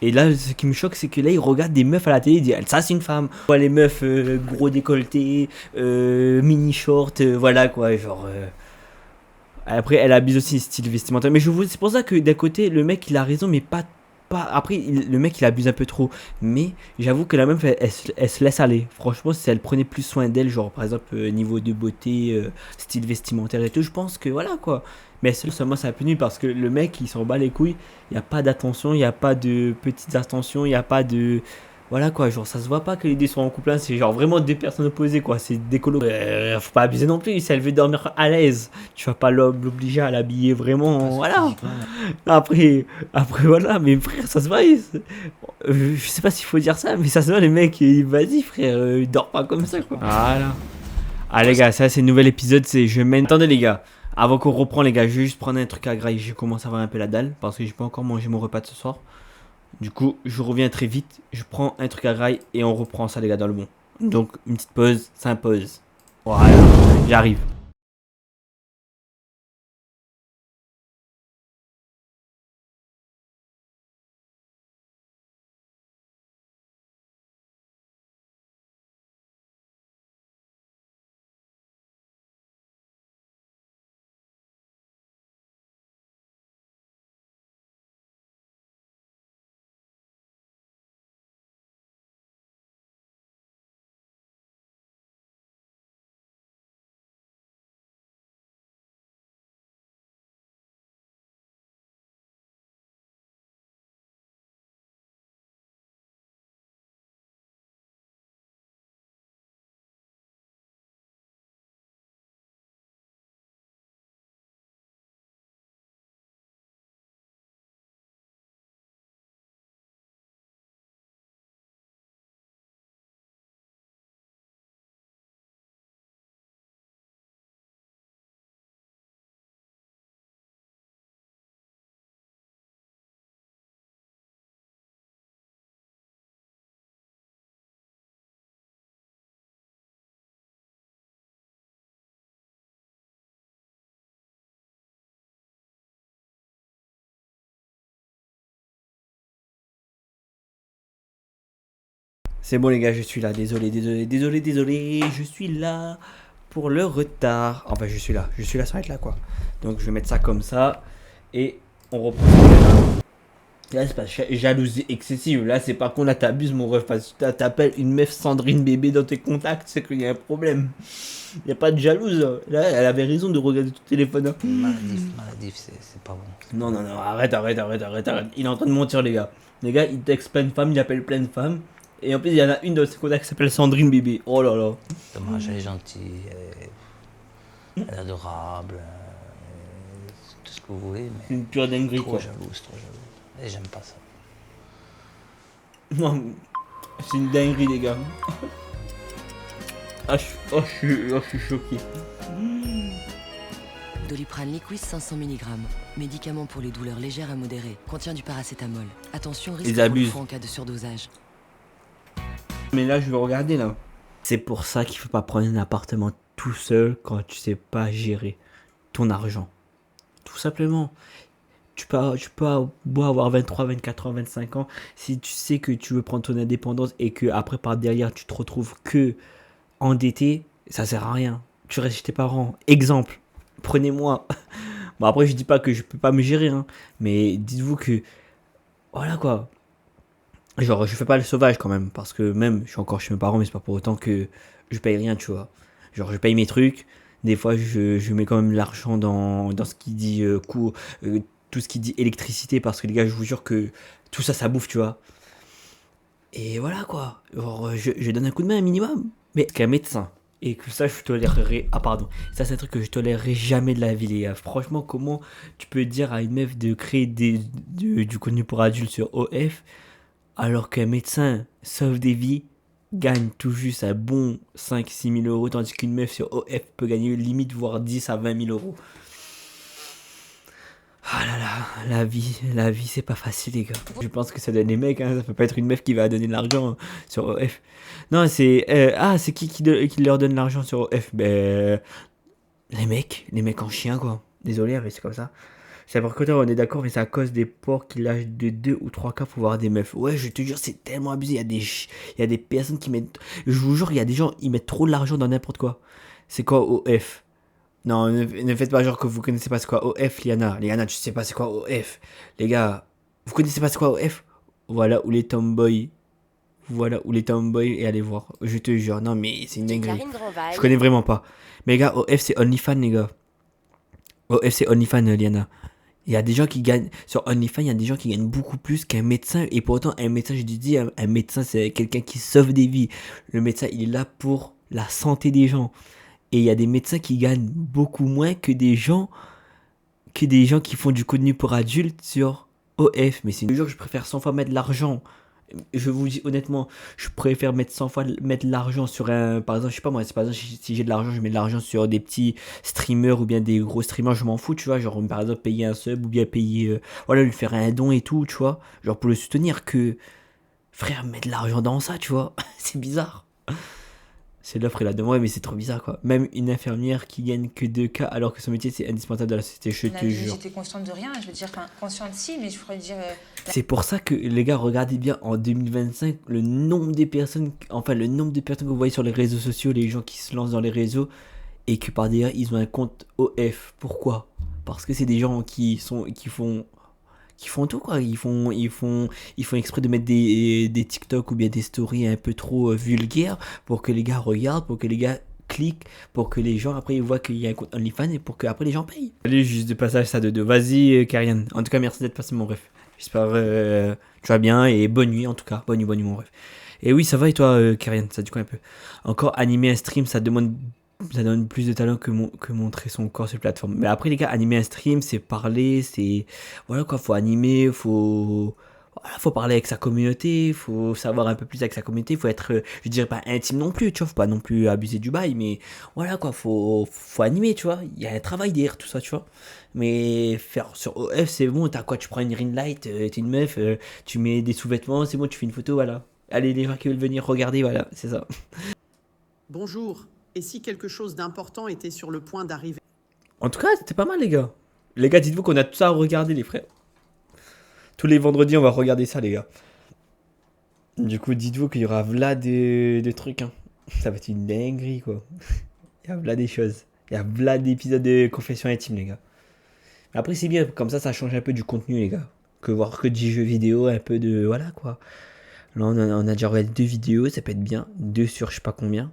Et là, ce qui me choque, c'est que là, il regarde des meufs à la télé, il dit ça c'est une femme. On voit les meufs gros décolletés, mini short, voilà quoi, genre. Après, elle abuse aussi style vestimentaire. Mais c'est pour ça que d'un côté, le mec il a raison, mais pas. Après, le mec il abuse un peu trop. Mais j'avoue que la meuf elle se laisse aller. Franchement, si elle prenait plus soin d'elle, genre par exemple niveau de beauté, style vestimentaire et tout, je pense que voilà quoi. Mais seulement c'est un peu nul parce que le mec il s'en bat les couilles. Il n'y a pas d'attention, il n'y a pas de petites attentions, il n'y a pas de. Voilà quoi, genre ça se voit pas que les deux sont en couple, hein, c'est genre vraiment deux personnes opposées quoi, c'est décolo. Faut pas abuser non plus, si elle veut dormir à l'aise, tu vas pas l'obliger à l'habiller vraiment, voilà. Après voilà, mais frère, ça se voit, je sais pas s'il faut dire ça, mais ça se voit les mecs, vas-y frère, dors pas comme ça quoi. Voilà. Ah les gars, ça c'est le nouvel épisode, c'est je mène. Attendez les gars, avant qu'on reprend les gars, je vais juste prendre un truc à grailler, je commence à avoir un peu la dalle, parce que j'ai pas encore mangé mon repas de ce soir. Du coup, je reviens très vite, je prends un truc à graille et on reprend ça les gars dans le bon. Donc, une petite pause, ça impose. Voilà, j'arrive. C'est bon les gars, je suis là, désolé, je suis là pour le retard. Enfin, je suis là sans être là quoi. Donc je vais mettre ça comme ça et on reprend. Là c'est pas jalousie excessive, là c'est pas qu'on a t'abuse mon ref, parce que t'appelles une meuf Sandrine bébé dans tes contacts, c'est qu'il y a un problème. Il y a pas de jalouse, là elle avait raison de regarder ton téléphone. Hein. Maladif, c'est pas bon. Non, arrête, il est en train de mentir les gars. Les gars, il texte plein de femmes, il appelle plein de femmes. Et en plus, il y en a une de ses contacts qui s'appelle Sandrine bébé. Oh là là. Dommage, elle est gentille, elle est adorable, tout ce que vous voulez, mais... C'est une pure dinguerie trop quoi. Jalouse. Et j'aime pas ça. Non, c'est une dinguerie les gars. Je suis choqué. Doliprane Liquis 500 mg. Médicament pour les douleurs légères à modérées. Contient du paracétamol. Attention, risque pour le foie en cas de surdosage. Mais là, je vais regarder là. C'est pour ça qu'il faut pas prendre un appartement tout seul quand tu sais pas gérer ton argent. Tout simplement. Tu peux beau avoir 23, 24 ans, 25 ans. Si tu sais que tu veux prendre ton indépendance et que après par derrière tu te retrouves que endetté, ça sert à rien. Tu restes chez tes parents. Exemple, prenez-moi. Bon après je dis pas que je peux pas me gérer, hein, mais dites-vous que voilà quoi. Genre je fais pas le sauvage quand même parce que même je suis encore chez mes parents mais c'est pas pour autant que je paye rien, tu vois. Genre je paye mes trucs. Des fois je mets quand même l'argent dans ce qui dit coût. Tout ce qui dit électricité parce que les gars je vous jure que tout ça bouffe tu vois et voilà quoi. Genre, je donne un coup de main un minimum mais qu'un médecin et que ça je tolérerai ça c'est un truc que je tolérerai jamais de la vie les gars. Franchement comment tu peux dire à une meuf de créer du contenu pour adultes sur OF alors qu'un médecin sauve des vies gagne tout juste un bon 5-6 000 euros tandis qu'une meuf sur OF peut gagner limite voire 10 à 20 000 euros. Ah là là, la vie c'est pas facile les gars. Je pense que ça donne les mecs, hein, ça peut pas être une meuf qui va donner de l'argent sur OF. Non, c'est... c'est qui leur donne l'argent sur OF? Ben... les mecs en chien quoi. Désolé, mais c'est comme ça. C'est par contre, on est d'accord, mais c'est à cause des porcs qui lâchent de 2 ou 3 cas pour voir des meufs. Ouais, je te jure, c'est tellement abusé. Il y a des personnes qui mettent... Je vous jure, il y a des gens, ils mettent trop de l'argent dans n'importe quoi. C'est quoi OF? Non, ne faites pas genre que vous connaissez pas c'est quoi OF, Liana. Liana, tu sais pas c'est quoi OF. Les gars, vous connaissez pas c'est quoi OF? Voilà où les tomboys. Voilà où les tomboys et allez voir. Je te jure, non mais c'est une dinguerie. Je connais vraiment pas. Mais les gars, OF c'est OnlyFans les gars. OF c'est OnlyFans, Liana. Il y a des gens qui gagnent, sur OnlyFans, il y a des gens qui gagnent beaucoup plus qu'un médecin. Et pourtant, un médecin, je te dis, un médecin, c'est quelqu'un qui sauve des vies. Le médecin, il est là pour la santé des gens. Et il y a des médecins qui gagnent beaucoup moins que des gens qui font du contenu pour adultes sur OF. Mais c'est une jour que je préfère 100 fois mettre de l'argent. Je vous dis honnêtement, je préfère mettre 100 fois mettre de l'argent sur un... Par exemple, je sais pas moi, par exemple, si j'ai de l'argent, je mets de l'argent sur des petits streamers ou bien des gros streamers, je m'en fous, tu vois. Genre, par exemple, payer un sub ou bien payer... voilà, lui faire un don et tout, tu vois. Genre, pour le soutenir que... Frère, mettre de l'argent dans ça, tu vois. C'est bizarre. C'est l'offre et la demande, ouais, mais c'est trop bizarre, quoi. Même une infirmière qui gagne que 2 cas alors que son métier, c'est indispensable dans la société, je te jure. J'étais consciente de rien, je veux dire, enfin, consciente si, mais je pourrais dire... C'est pour ça que, les gars, regardez bien, en 2025, le nombre de personnes que vous voyez sur les réseaux sociaux, les gens qui se lancent dans les réseaux, et que par derrière, ils ont un compte OF. Pourquoi? Parce que c'est des gens qui font tout quoi, ils font exprès de mettre des TikTok ou bien des stories un peu trop vulgaires pour que les gars regardent, pour que les gars cliquent, pour que les gens après ils voient qu'il y a un compte OnlyFans et pour que après les gens payent. Allez, juste de passage ça de deux. Vas-y Karian. En tout cas merci d'être passé mon ref. J'espère tu vas bien et bonne nuit en tout cas. Bonne nuit mon ref. Et oui ça va et toi Karian, ça dit quoi un peu? Encore animer un stream ça donne plus de talent que montrer son corps sur la plateforme. Mais après les gars, animer un stream, c'est parler, c'est... Voilà quoi, faut animer, faut parler avec sa communauté, faut savoir un peu plus avec sa communauté, faut être, je dirais pas intime non plus, tu vois, faut pas non plus abuser du bail, mais voilà quoi, faut animer, tu vois, il y a un travail derrière tout ça, tu vois. Mais faire sur OF, c'est bon, t'as quoi, tu prends une ring light, t'es une meuf, tu mets des sous-vêtements, c'est bon, tu fais une photo, voilà. Allez, les gens qui veulent venir regarder, voilà, c'est ça. Bonjour. Et si quelque chose d'important était sur le point d'arriver? En tout cas, c'était pas mal, les gars. Les gars, dites-vous qu'on a tout ça à regarder, les frères. Tous les vendredis, on va regarder ça, les gars. Du coup, dites-vous qu'il y aura v'là des trucs. Hein. Ça va être une dinguerie, quoi. Il y a v'là des choses. Il y a v'là des épisodes de confession intime, les gars. Mais après, c'est bien. Comme ça change un peu du contenu, les gars. Que voir que du jeu vidéo, un peu de... Voilà, quoi. Là, on a déjà regardé 2 vidéos. Ça peut être bien. 2 sur je sais pas combien.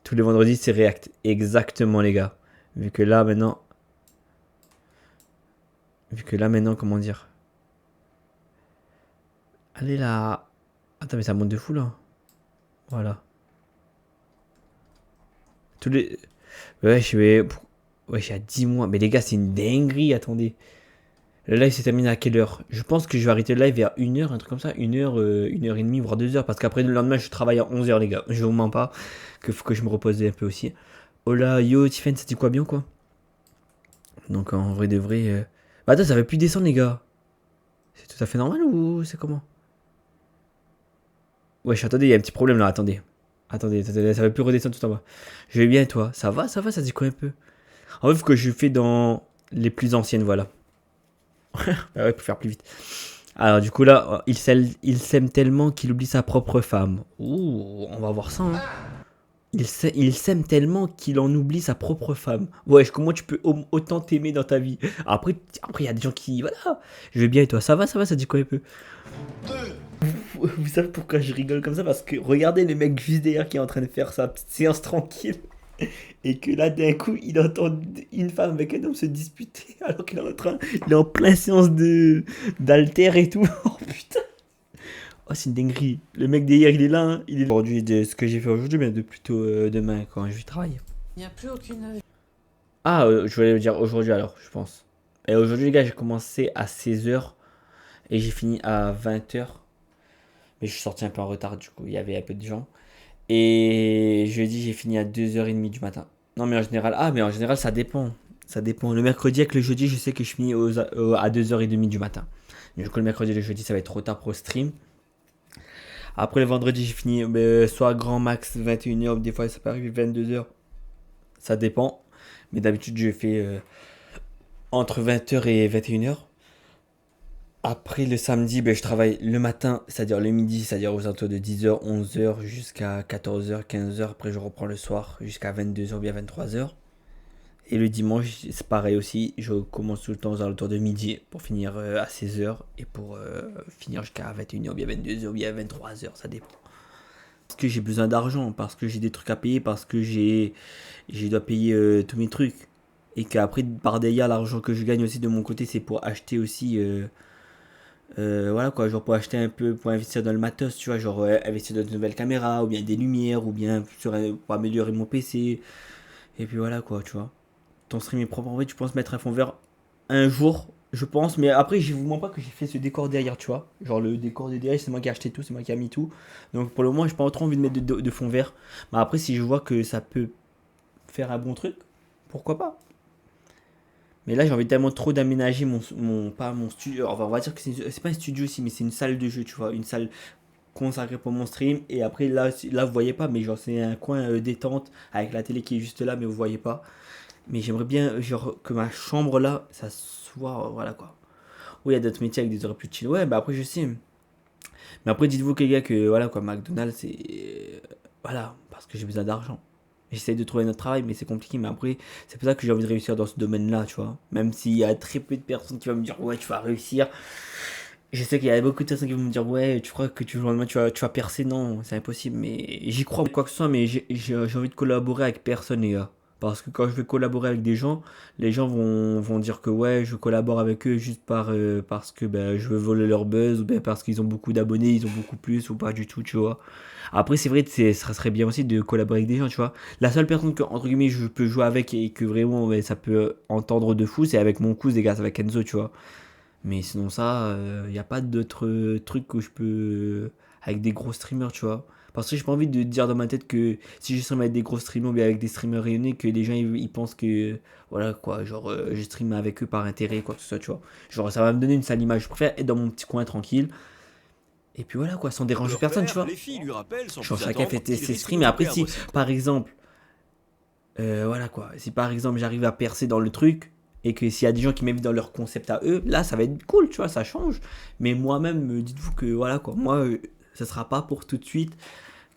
Tous les vendredis, c'est React. Exactement, les gars. Vu que là, maintenant, comment dire? Allez là. Attends, mais ça monte de fou, là. Voilà. Tous les... Ouais, je vais... Ouais, j'ai à 10 mois. Mais les gars, c'est une dinguerie, attendez. Le live s'est terminé à quelle heure? Je pense que je vais arrêter le live vers 1h, un truc comme ça. 1h, 1h30, voire 2h. Parce qu'après, le lendemain, je travaille à 11h, les gars. Je vous mens pas. Que faut que je me repose un peu aussi. Hola, yo, Tiffen, ça dit quoi bien, quoi? Donc, en vrai de vrai... Bah, attends, ça va plus descendre, les gars. C'est tout à fait normal ou c'est comment? Wesh, attendez, il y a un petit problème, là. Attendez, ça va plus redescendre tout en bas. Je vais bien, et toi? Ça va, ça dit quoi un peu? En fait, faut que je fais dans les plus anciennes, voilà. Bah ouais, pour faire plus vite. Alors du coup là, il s'aime tellement qu'il oublie sa propre femme. Ouh, on va voir ça. Hein. Il s'aime tellement qu'il en oublie sa propre femme. Ouais, comment tu peux autant t'aimer dans ta vie? Après il y a des gens qui... Voilà. Je vais bien et toi? Ça va, ça dit quoi un peu? Vous savez pourquoi je rigole comme ça? Parce que regardez le mec juste derrière qui est en train de faire sa petite séance tranquille. Et que là d'un coup il entend une femme avec un homme se disputer alors qu'il est en plein séance d'haltère et tout. Oh putain. Oh c'est une dinguerie. Le mec d'hier il est là hein. Il est aujourd'hui de ce que j'ai fait aujourd'hui mais de plutôt demain quand je vais travailler. Il n'y a plus aucune... Ah je voulais le dire aujourd'hui alors je pense. Et aujourd'hui les gars j'ai commencé à 16h et j'ai fini à 20h. Mais je suis sorti un peu en retard du coup il y avait un peu de gens. Et jeudi, j'ai fini à 2h30 du matin. Non, mais en général, ça dépend. Ça dépend. Le mercredi avec le jeudi, je sais que je finis à 2h30 du matin. Du coup, le mercredi et le jeudi, ça va être trop tard pour le stream. Après, le vendredi, j'ai fini soit grand max 21h, des fois ça peut arriver 22h. Ça dépend. Mais d'habitude, je fais entre 20h et 21h. Après, le samedi, je travaille le matin, c'est-à-dire le midi, c'est-à-dire aux alentours de 10h, 11h jusqu'à 14h, 15h. Après, je reprends le soir jusqu'à 22h ou bien 23h. Et le dimanche, c'est pareil aussi. Je commence tout le temps aux alentours de midi pour finir à 16h et pour finir jusqu'à 21h ou bien 22h ou bien 23h, ça dépend. Parce que j'ai besoin d'argent, parce que j'ai des trucs à payer, parce que je dois payer tous mes trucs. Et qu'après, par derrière, l'argent que je gagne aussi de mon côté, c'est pour acheter aussi... voilà quoi, genre pour acheter un peu, pour investir dans le matos, tu vois, genre investir dans de nouvelles caméras, ou bien des lumières, ou bien pour améliorer mon PC. Et puis voilà quoi, tu vois. Ton stream est propre, en fait, tu penses mettre un fond vert un jour, je pense, mais après, je vous mens pas que j'ai fait ce décor derrière, tu vois. Genre le décor de derrière, c'est moi qui ai acheté tout, c'est moi qui ai mis tout. Donc pour le moment, j'ai pas trop envie de mettre de fond vert. Mais après, si je vois que ça peut faire un bon truc, pourquoi pas. Mais là, j'ai envie tellement trop d'aménager pas mon studio. Enfin, on va dire que c'est pas un studio ici, mais c'est une salle de jeu, tu vois. Une salle consacrée pour mon stream. Et après, là vous voyez pas, mais genre, c'est un coin détente avec la télé qui est juste là, mais vous voyez pas. Mais j'aimerais bien, genre, que ma chambre là, ça soit. Voilà quoi. Oui, il y a d'autres métiers avec des horaires plus chill. Ouais, bah après, je sais. Mais après, dites-vous que les gars, que voilà quoi, McDonald's, c'est. Voilà, parce que j'ai besoin d'argent. J'essaie de trouver notre travail, mais c'est compliqué. Mais après, c'est pour ça que j'ai envie de réussir dans ce domaine-là, tu vois. Même s'il y a très peu de personnes qui vont me dire, ouais, tu vas réussir. Je sais qu'il y a beaucoup de personnes qui vont me dire, ouais, tu crois que tu vas percer. Non, c'est impossible. Mais j'y crois, quoi que ce soit, mais j'ai envie de collaborer avec personne, les gars. Parce que quand je vais collaborer avec des gens, les gens vont dire que ouais, je collabore avec eux juste parce que je veux voler leur buzz, ou bien parce qu'ils ont beaucoup d'abonnés, ils ont beaucoup plus, ou pas du tout, tu vois. Après, c'est vrai que ça serait bien aussi de collaborer avec des gens, tu vois. La seule personne que, entre guillemets, je peux jouer avec et que vraiment ça peut entendre de fou, c'est avec mon cousin, les gars, c'est avec Enzo, tu vois. Mais sinon, ça, il n'y a pas d'autres trucs que je peux. Avec des gros streamers, tu vois. Parce que j'ai pas envie de dire dans ma tête que si je stream avec des gros streamers ou bien avec des streamers rayonnés, que les gens ils pensent que. Voilà quoi, genre je stream avec eux par intérêt, quoi que ce soit, tu vois. Genre ça va me donner une sale image. Je préfère être dans mon petit coin tranquille. Et puis voilà quoi, sans déranger personne, tu vois. Genre chacun fait ses streams. Et après, si par exemple. Voilà quoi, si par exemple j'arrive à percer dans le truc. Et que s'il y a des gens qui m'invitent dans leur concept à eux, là ça va être cool, tu vois, ça change. Mais moi-même, dites-vous que voilà quoi, moi ça sera pas pour tout de suite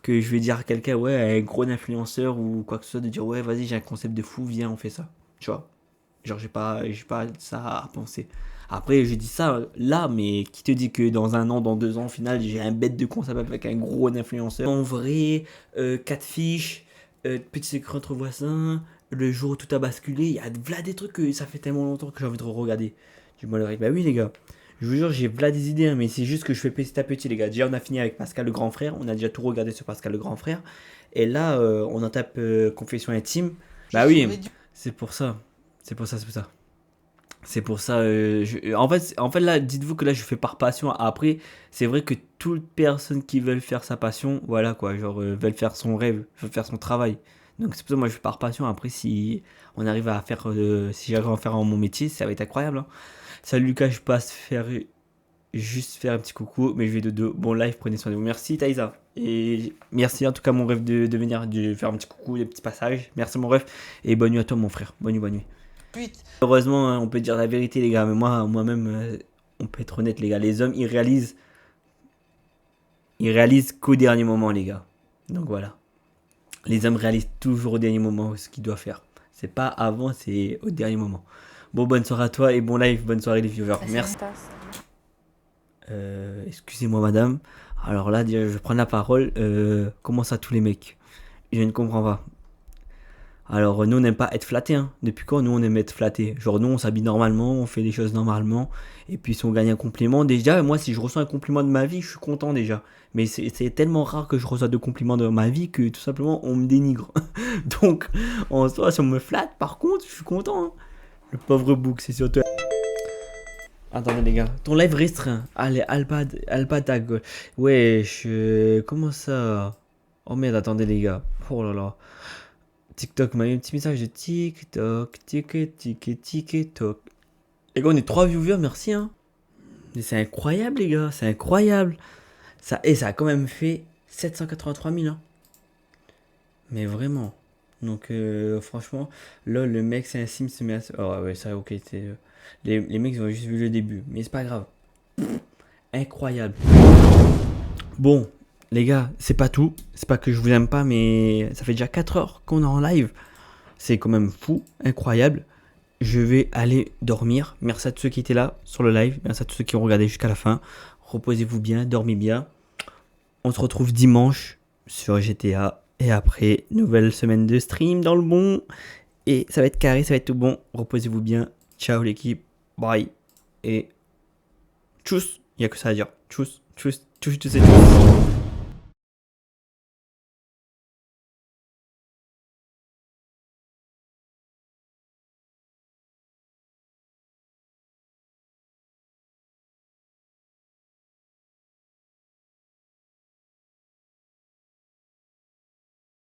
que je vais dire à quelqu'un, ouais, un gros influenceur ou quoi que ce soit, de dire ouais, vas-y, j'ai un concept de fou, viens, on fait ça, tu vois. Genre j'ai pas ça à penser. Après je dis ça là, mais qui te dit que dans un an, dans 2 ans, au final j'ai un bête de concept avec un gros influenceur. En vrai, 4 fiches, petit secret entre voisins, le jour où tout a basculé, il y a des trucs que ça fait tellement longtemps que j'ai envie de regarder. Du mal bah oui les gars, je vous jure j'ai des idées, hein, mais c'est juste que je fais petit à petit les gars. Déjà on a fini avec Pascal le grand frère, on a déjà tout regardé sur Pascal le grand frère. Et là on en tape confession intime. Bah oui, c'est pour ça. En fait là, dites-vous que là je fais par passion. Après, c'est vrai que toute personne qui veut faire sa passion, voilà quoi, genre veulent faire son rêve, veut faire son travail. Donc c'est pour ça que moi je fais par passion. Après si on arrive à faire, si j'arrive à en faire mon métier, ça va être incroyable. Hein. Salut Lucas, je passe juste faire un petit coucou, mais je vais de bon live, prenez soin de vous. Merci Taïsa. Et merci en tout cas mon rêve de venir, de faire un petit coucou, des petits passages. Merci mon rêve et bonne nuit à toi mon frère. Bonne nuit. Heureusement, hein, on peut dire la vérité les gars, mais moi-même, on peut être honnête les gars. Les hommes, ils réalisent qu'au dernier moment les gars. Donc voilà. Les hommes réalisent toujours au dernier moment ce qu'ils doivent faire. C'est pas avant, c'est au dernier moment. Bon, bonne soirée à toi et bon live, bonne soirée les viewers. Merci. Excusez-moi madame. Alors là, je vais prendre la parole. Comment ça tous les mecs? Je ne comprends pas. Alors nous on n'aime pas être flatté, hein. Depuis quand nous on aime être flatté? Genre nous on s'habille normalement, on fait les choses normalement. Et puis si on gagne un compliment, déjà moi si je reçois un compliment de ma vie, je suis content déjà. Mais c'est tellement rare que je reçois de compliments de ma vie que tout simplement on me dénigre. Donc en soi si on me flatte par contre je suis content, hein. Le pauvre bouc c'est surtout... Attendez les gars, ton live restreint. Allez, Alpatag. Ouais, comment ça? Oh merde, attendez les gars. Oh là là. TikTok m'a mis un petit message de TikTok. Les gars, on est 3 viewers, merci. Hein. Mais c'est incroyable, les gars, c'est incroyable. Ça a quand même fait 783 000. Hein. Mais vraiment. Donc, franchement, là, le mec, c'est un sim, se met à... Oh, ouais, ça, ok. Les mecs, ils ont juste vu le début. Mais c'est pas grave. Incroyable. Bon, les gars, c'est pas tout. C'est pas que je vous aime pas, mais ça fait déjà 4 heures qu'on est en live. C'est quand même fou, incroyable. Je vais aller dormir. Merci à tous ceux qui étaient là sur le live. Merci à tous ceux qui ont regardé jusqu'à la fin. Reposez-vous bien, dormez bien. On se retrouve dimanche sur GTA. Et après, nouvelle semaine de stream dans le bon. Et ça va être carré, ça va être tout bon. Reposez-vous bien. Ciao l'équipe. Bye. Et tchuss. Il n'y a que ça à dire. Tchuss, tchuss, tchuss, tchuss, tchuss.